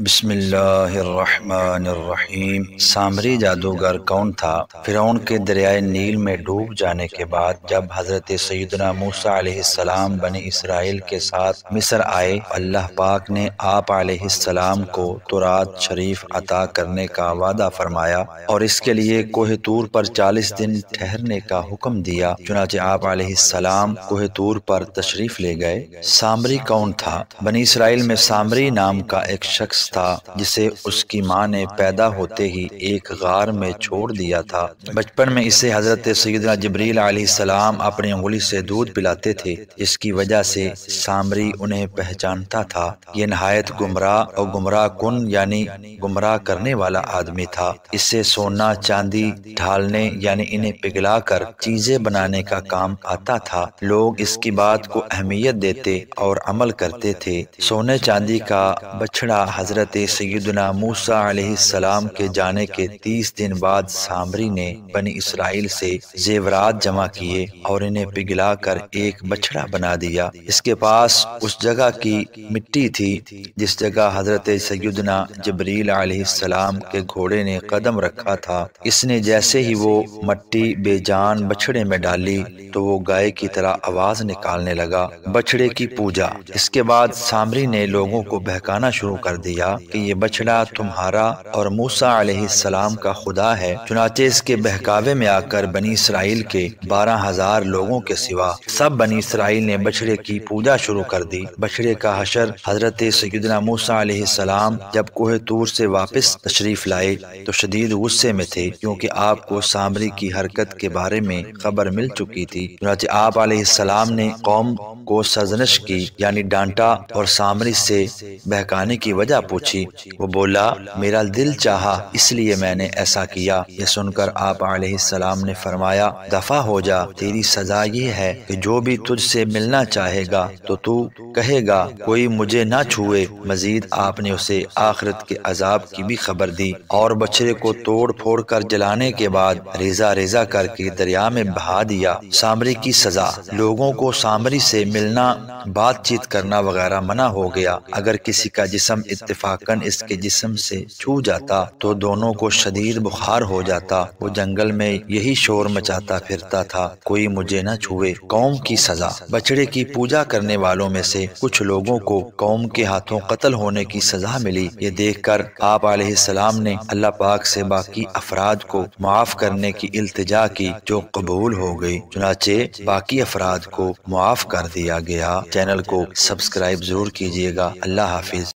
بسم اللہ الرحمن الرحیم۔ سامری جادوگر کون تھا؟ فرعون کے دریائے نیل میں ڈوب جانے کے بعد جب حضرت سیدنا موسیٰ علیہ السلام بنی اسرائیل کے ساتھ مصر آئے، اللہ پاک نے آپ علیہ السلام کو تورات شریف عطا کرنے کا وعدہ فرمایا اور اس کے لیے کوہ طور پر 40 دن ٹھہرنے کا حکم دیا۔ چنانچہ آپ علیہ السلام کوہ طور پر تشریف لے گئے۔ سامری کون تھا؟ بنی اسرائیل میں سامری نام کا ایک شخص تھا جسے اس کی ماں نے پیدا ہوتے ہی ایک غار میں چھوڑ دیا تھا۔ بچپن میں اسے حضرت سیدنا جبریل علیہ السلام اپنی انگلی سے دودھ پلاتے تھے، جس کی وجہ سے سامری انہیں پہچانتا تھا۔ یہ نہایت گمراہ اور گمراہ کن یعنی گمراہ کرنے والا آدمی تھا۔ اس سے سونا چاندی ڈھالنے یعنی انہیں پگھلا کر چیزیں بنانے کا کام آتا تھا۔ لوگ اس کی بات کو اہمیت دیتے اور عمل کرتے تھے۔ سونے چاندی کا بچھڑا حضرت سیدنا موسیٰ علیہ السلام کے جانے کے 30 دن بعد سامری نے بنی اسرائیل سے زیورات جمع کیے اور انہیں پگھلا کر ایک بچھڑا بنا دیا۔ اس کے پاس اس جگہ کی مٹی تھی جس جگہ حضرت سیدنا جبریل علیہ السلام کے گھوڑے نے قدم رکھا تھا۔ اس نے جیسے ہی وہ مٹی بے جان بچھڑے میں ڈالی تو وہ گائے کی طرح آواز نکالنے لگا۔ بچھڑے کی پوجا۔ اس کے بعد سامری نے لوگوں کو بہکانا شروع کر دیا کہ یہ بچھڑا تمہارا اور موسیٰ علیہ السلام کا خدا ہے۔ چنانچہ اس کے بہکاوے میں آ کر بنی اسرائیل کے 12,000 لوگوں کے سوا سب بنی اسرائیل نے بچھڑے کی پوجا شروع کر دی۔ بچھڑے کا حشر حضرت سیدنا موسیٰ علیہ السلام جب کوہ طور سے واپس تشریف لائے تو شدید غصے میں تھے، کیونکہ آپ کو سامری کی حرکت کے بارے میں خبر مل چکی تھی۔ چنانچہ آپ علیہ السلام نے قوم کو سرزنش کی یعنی ڈانٹا اور سامری سے بہکانے کی وجہ پوچھی۔ وہ بولا، میرا دل چاہا اس لیے میں نے ایسا کیا۔ یہ سن کر آپ علیہ السلام نے فرمایا، دفع ہو جا، تیری سزا یہ ہے کہ جو بھی تجھ سے ملنا چاہے گا تو کہے گا کوئی مجھے نہ چھوئے۔ مزید آپ نے اسے آخرت کے عذاب کی بھی خبر دی اور بچھڑے کو توڑ پھوڑ کر جلانے کے بعد ریزہ ریزہ کر کے دریا میں بہا دیا۔ سامری کی سزا۔ لوگوں کو سامری سے ملنا، بات چیت کرنا وغیرہ منع ہو گیا۔ اگر کسی کا جسم اتفاقاً اس کے جسم سے چھو جاتا تو دونوں کو شدید بخار ہو جاتا۔ وہ جنگل میں یہی شور مچاتا پھرتا تھا، کوئی مجھے نہ چھوئے۔ قوم کی سزا۔ بچڑے کی پوجا کرنے والوں میں سے کچھ لوگوں کو قوم کے ہاتھوں قتل ہونے کی سزا ملی۔ یہ دیکھ کر آپ علیہ السلام نے اللہ پاک سے باقی افراد کو معاف کرنے کی التجا کی، جو قبول ہو گئی۔ چنانچہ باقی افراد کو معاف کر دیا گیا۔ چینل کو سبسکرائب ضرور کیجیے گا۔ اللہ حافظ۔